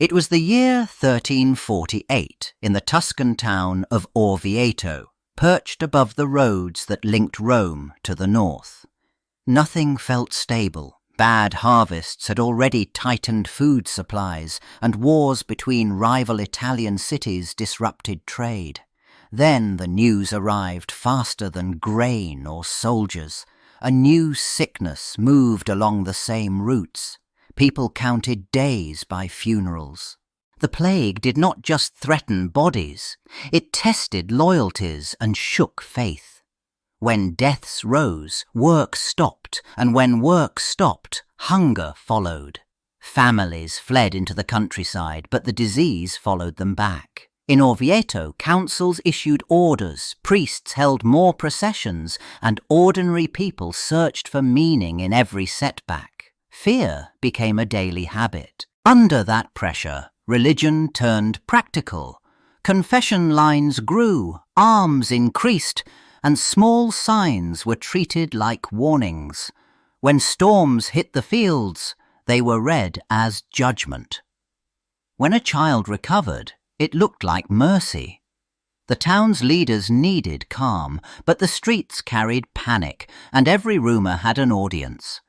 It was the year 1348 in the Tuscan town of Orvieto, perched above the roads that linked Rome to the north. Nothing felt stable. Bad harvests had already tightened food supplies, and wars between rival Italian cities disrupted trade. Then the news arrived faster than grain or soldiers. A new sickness moved along the same routes. People counted days by funerals. The plague did not just threaten bodies, it tested loyalties and shook faith. When deaths rose, work stopped, and when work stopped, hunger followed. Families fled into the countryside, but the disease followed them back. In Orvieto, councils issued orders, priests held more processions, and ordinary people searched for meaning in every setback. Fear became a daily habit. Under that pressure, religion turned practical. Confession lines grew, alms increased, and small signs were treated like warnings. When storms hit the fields, they were read as judgment. When a child recovered, it looked like mercy. The town's leaders needed calm, but the streets carried panic, and every rumour had an audience.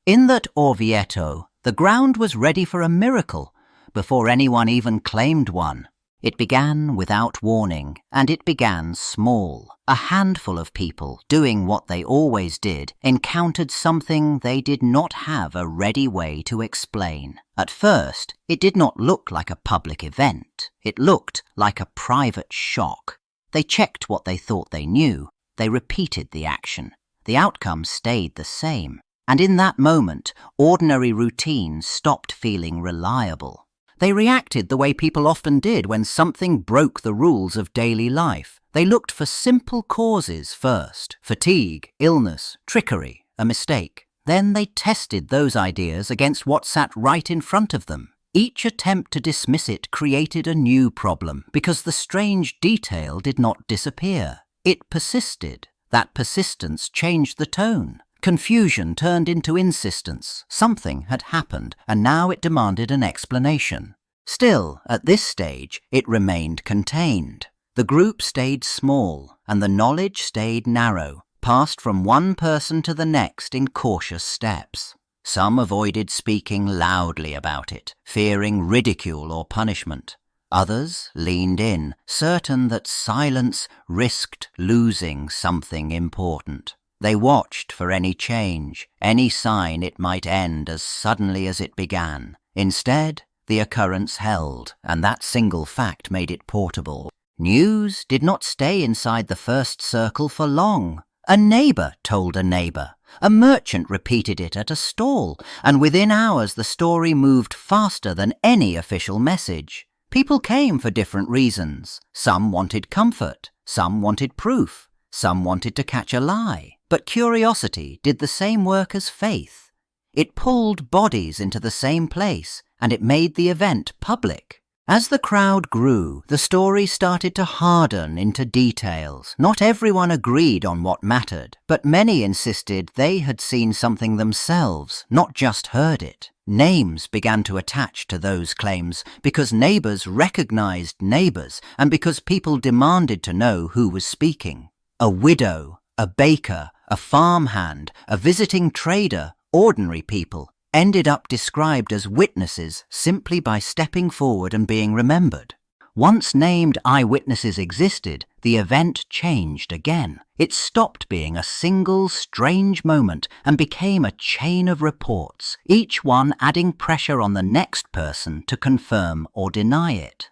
In that Orvieto, the ground was ready for a miracle, before anyone even claimed one. It began without warning, and it began small. A handful of people, doing what they always did, encountered something they did not have a ready way to explain. At first, it did not look like a public event. It looked like a private shock. They checked what they thought they knew. They repeated the action. The outcome stayed the same. And in that moment, ordinary routine stopped feeling reliable. They reacted the way people often did when something broke the rules of daily life. They looked for simple causes first: fatigue, illness, trickery, a mistake. Then they tested those ideas against what sat right in front of them. Each attempt to dismiss it created a new problem, because the strange detail did not disappear. It persisted. That persistence changed the tone. Confusion turned into insistence. Something had happened, and now it demanded an explanation. Still, at this stage, it remained contained. The group stayed small, and the knowledge stayed narrow, passed from one person to the next in cautious steps. Some avoided speaking loudly about it, fearing ridicule or punishment. Others leaned in, certain that silence risked losing something important. They watched for any change, any sign it might end as suddenly as it began. Instead, the occurrence held, and that single fact made it portable. News did not stay inside the first circle for long. A neighbour told a neighbour. A merchant repeated it at a stall, and within hours the story moved faster than any official message. People came for different reasons. Some wanted comfort, some wanted proof, some wanted to catch a lie. But curiosity did the same work as faith. It pulled bodies into the same place, and it made the event public. As the crowd grew, the story started to harden into details. Not everyone agreed on what mattered, but many insisted they had seen something themselves, not just heard it. Names began to attach to those claims because neighbours recognized neighbours and because people demanded to know who was speaking. A widow, a baker, a farmhand, a visiting trader, ordinary people, ended up described as witnesses simply by stepping forward and being remembered. Once named eyewitnesses existed, the event changed again. It stopped being a single strange moment and became a chain of reports, each one adding pressure on the next person to confirm or deny it.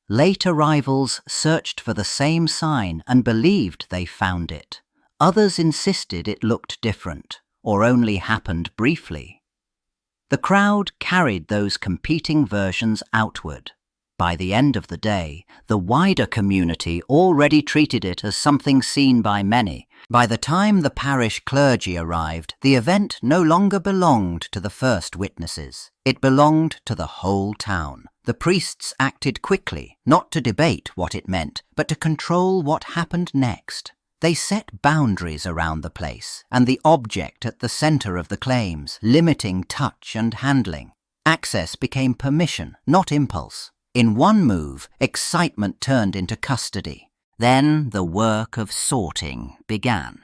Late arrivals searched for the same sign and believed they found it. Others insisted it looked different, or only happened briefly. The crowd carried those competing versions outward. By the end of the day, the wider community already treated it as something seen by many. By the time the parish clergy arrived, the event no longer belonged to the first witnesses. It belonged to the whole town. The priests acted quickly, not to debate what it meant, but to control what happened next. They set boundaries around the place and the object at the centre of the claims, limiting touch and handling. Access became permission, not impulse. In one move, excitement turned into custody. Then the work of sorting began.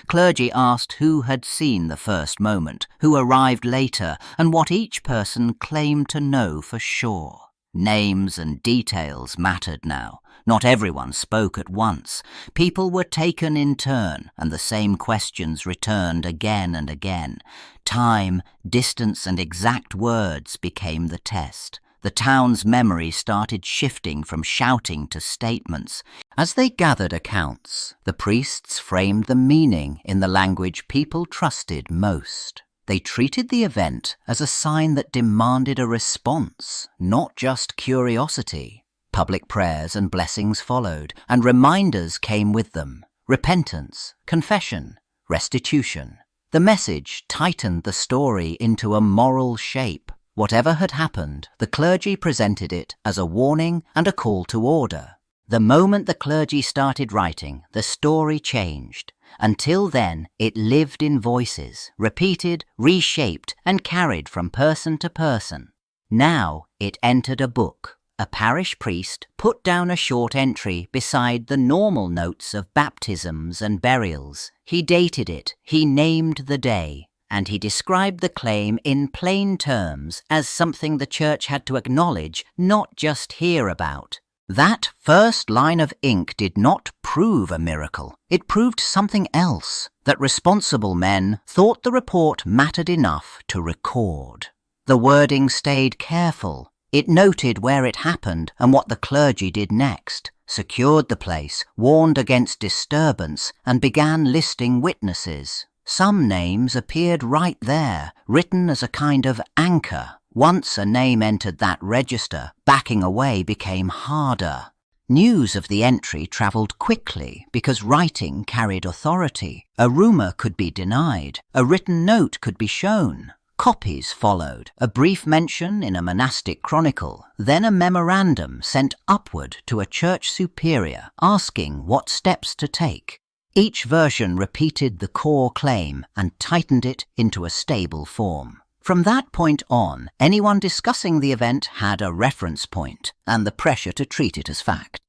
Clergy asked who had seen the first moment, who arrived later, and what each person claimed to know for sure. Names and details mattered now. Not everyone spoke at once. People were taken in turn, and the same questions returned again and again. Time, distance, and exact words became the test. The town's memory started shifting from shouting to statements. As they gathered accounts, the priests framed the meaning in the language people trusted most. They treated the event as a sign that demanded a response, not just curiosity. Public prayers and blessings followed, and reminders came with them. Repentance, confession, restitution. The message tightened the story into a moral shape. Whatever had happened, the clergy presented it as a warning and a call to order. The moment the clergy started writing, the story changed. Until then, it lived in voices, repeated, reshaped, and carried from person to person. Now it entered a book. A parish priest put down a short entry beside the normal notes of baptisms and burials. He dated it, he named the day, and he described the claim in plain terms as something the church had to acknowledge, not just hear about. That first line of ink did not prove a miracle. It proved something else, that responsible men thought the report mattered enough to record. The wording stayed careful. It noted where it happened and what the clergy did next, secured the place, warned against disturbance, and began listing witnesses. Some names appeared right there, written as a kind of anchor. Once a name entered that register, backing away became harder. News of the entry travelled quickly because writing carried authority. A rumour could be denied. A written note could be shown. Copies followed, a brief mention in a monastic chronicle, then a memorandum sent upward to a church superior asking what steps to take. Each version repeated the core claim and tightened it into a stable form. From that point on, anyone discussing the event had a reference point and the pressure to treat it as fact.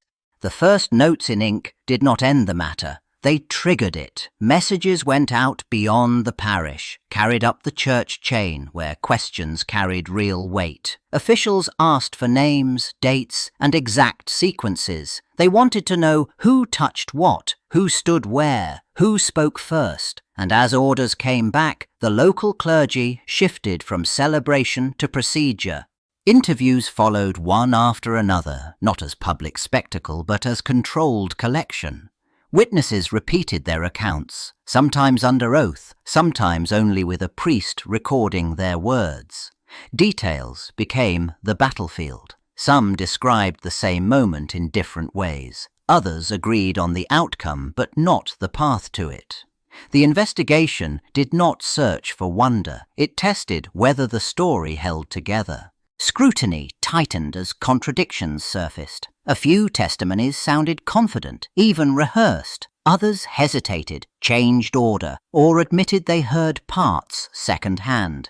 The first notes in ink did not end the matter. They triggered it. Messages went out beyond the parish, carried up the church chain where questions carried real weight. Officials asked for names, dates, and exact sequences. They wanted to know who touched what, who stood where, who spoke first. And as orders came back, the local clergy shifted from celebration to procedure. Interviews followed one after another, not as public spectacle, but as controlled collection. Witnesses repeated their accounts, sometimes under oath, sometimes only with a priest recording their words. Details became the battlefield. Some described the same moment in different ways. Others agreed on the outcome, but not the path to it. The investigation did not search for wonder. It tested whether the story held together. Scrutiny tightened as contradictions surfaced. A few testimonies sounded confident, even rehearsed. Others hesitated, changed order, or admitted they heard parts second-hand.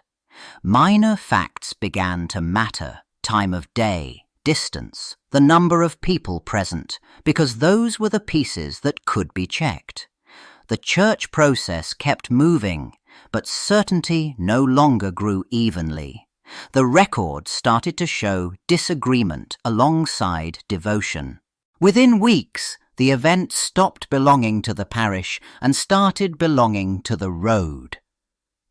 Minor facts began to matter: time of day, distance, the number of people present, because those were the pieces that could be checked. The church process kept moving, but certainty no longer grew evenly. The record started to show disagreement alongside devotion. Within weeks, the event stopped belonging to the parish and started belonging to the road.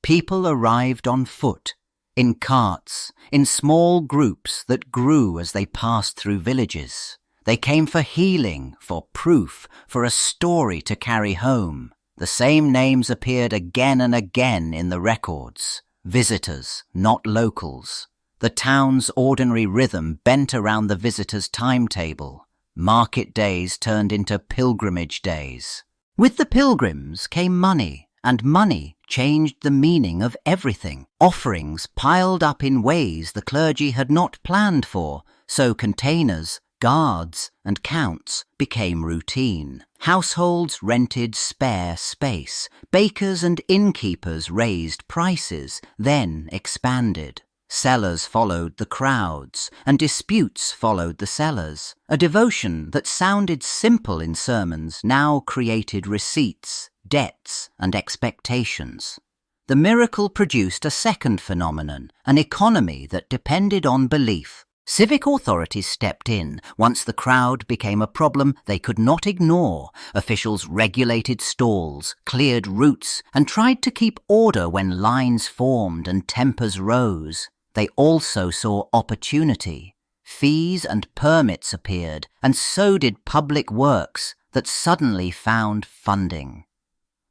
People arrived on foot, in carts, in small groups that grew as they passed through villages. They came for healing, for proof, for a story to carry home. The same names appeared again and again in the records. Visitors, not locals. The town's ordinary rhythm bent around the visitors' timetable. Market days turned into pilgrimage days. With the pilgrims came money, and money changed the meaning of everything. Offerings piled up in ways the clergy had not planned for, so containers, guards, and counts became routine. Households rented spare space. Bakers and innkeepers raised prices, then expanded. Sellers followed the crowds, and disputes followed the sellers. A devotion that sounded simple in sermons now created receipts, debts, and expectations. The miracle produced a second phenomenon, an economy that depended on belief. Civic authorities stepped in. Once the crowd became a problem they could not ignore. Officials regulated stalls, cleared routes, and tried to keep order when lines formed and tempers rose. They also saw opportunity. Fees and permits appeared, and so did public works that suddenly found funding.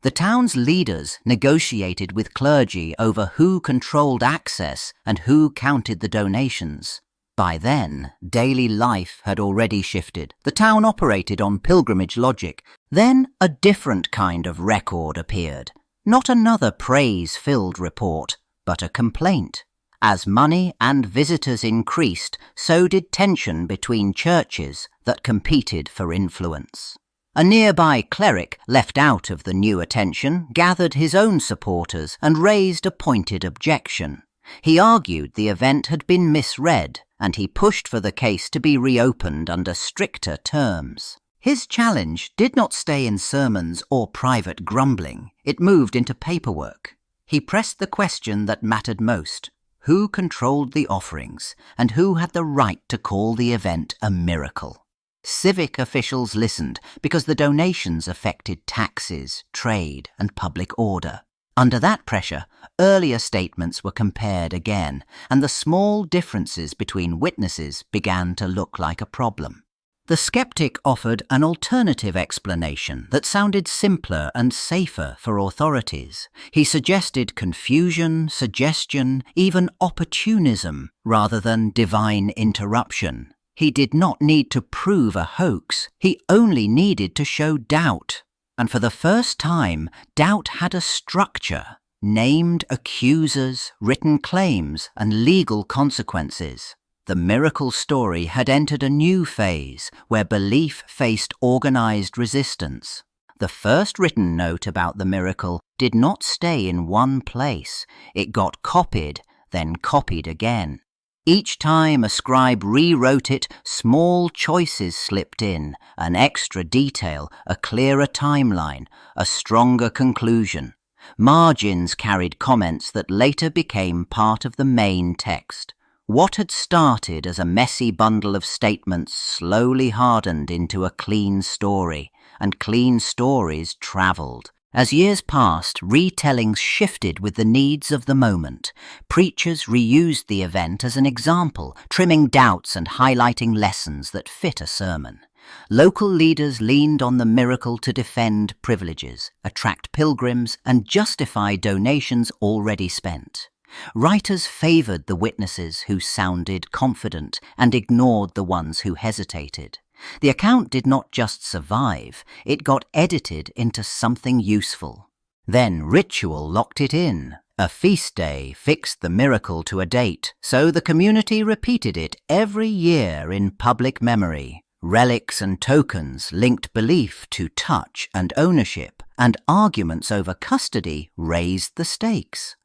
The town's leaders negotiated with clergy over who controlled access and who counted the donations. By then, daily life had already shifted. The town operated on pilgrimage logic. Then a different kind of record appeared. Not another praise-filled report, but a complaint. As money and visitors increased, so did tension between churches that competed for influence. A nearby cleric, left out of the new attention, gathered his own supporters and raised a pointed objection. He argued the event had been misread, and he pushed for the case to be reopened under stricter terms. His challenge did not stay in sermons or private grumbling. It moved into paperwork. He pressed the question that mattered most: who controlled the offerings, and who had the right to call the event a miracle? Civic officials listened because the donations affected taxes, trade, and public order. Under that pressure, earlier statements were compared again, and the small differences between witnesses began to look like a problem. The skeptic offered an alternative explanation that sounded simpler and safer for authorities. He suggested confusion, suggestion, even opportunism, rather than divine interruption. He did not need to prove a hoax, he only needed to show doubt. And for the first time, doubt had a structure: named accusers, written claims, and legal consequences. The miracle story had entered a new phase where belief faced organized resistance. The first written note about the miracle did not stay in one place. It got copied, then copied again. Each time a scribe rewrote it, small choices slipped in: an extra detail, a clearer timeline, a stronger conclusion. Margins carried comments that later became part of the main text. What had started as a messy bundle of statements slowly hardened into a clean story, and clean stories travelled. As years passed, retellings shifted with the needs of the moment. Preachers reused the event as an example, trimming doubts and highlighting lessons that fit a sermon. Local leaders leaned on the miracle to defend privileges, attract pilgrims, and justify donations already spent. Writers favoured the witnesses who sounded confident and ignored the ones who hesitated. The account did not just survive, it got edited into something useful. Then ritual locked it in. A feast day fixed the miracle to a date, so the community repeated it every year in public memory. Relics and tokens linked belief to touch and ownership, and arguments over custody raised the stakes.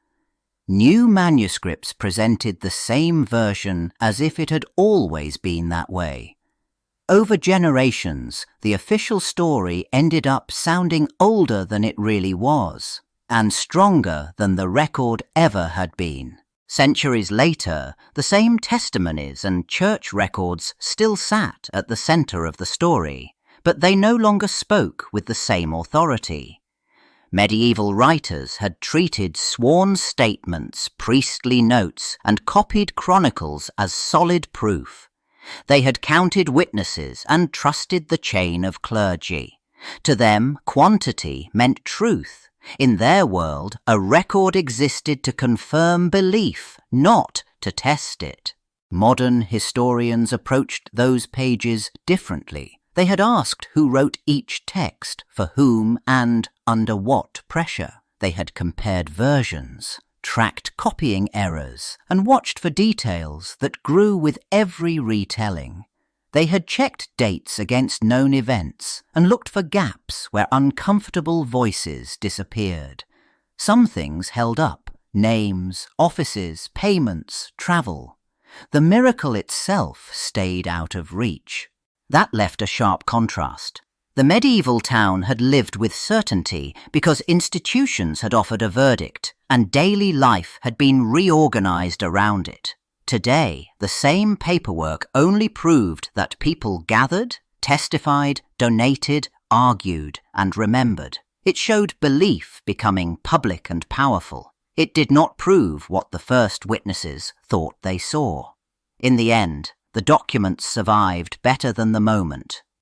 New manuscripts presented the same version as if it had always been that way. Over generations, the official story ended up sounding older than it really was, and stronger than the record ever had been. Centuries later, the same testimonies and church records still sat at the centre of the story, but they no longer spoke with the same authority. Medieval writers had treated sworn statements, priestly notes, and copied chronicles as solid proof. They had counted witnesses and trusted the chain of clergy. To them, quantity meant truth. In their world, a record existed to confirm belief, not to test it. Modern historians approached those pages differently. They had asked who wrote each text, for whom, and under what pressure. They had compared versions, tracked copying errors, and watched for details that grew with every retelling. They had checked dates against known events and looked for gaps where uncomfortable voices disappeared. Some things held up, Names, offices, payments, travel. The miracle itself stayed out of reach. That left a sharp contrast. The medieval town had lived with certainty because institutions had offered a verdict and daily life had been reorganized around it. Today, the same paperwork only proved that people gathered, testified, donated, argued, and remembered. It showed belief becoming public and powerful. It did not prove what the first witnesses thought they saw. In the end, the documents survived better than the moment.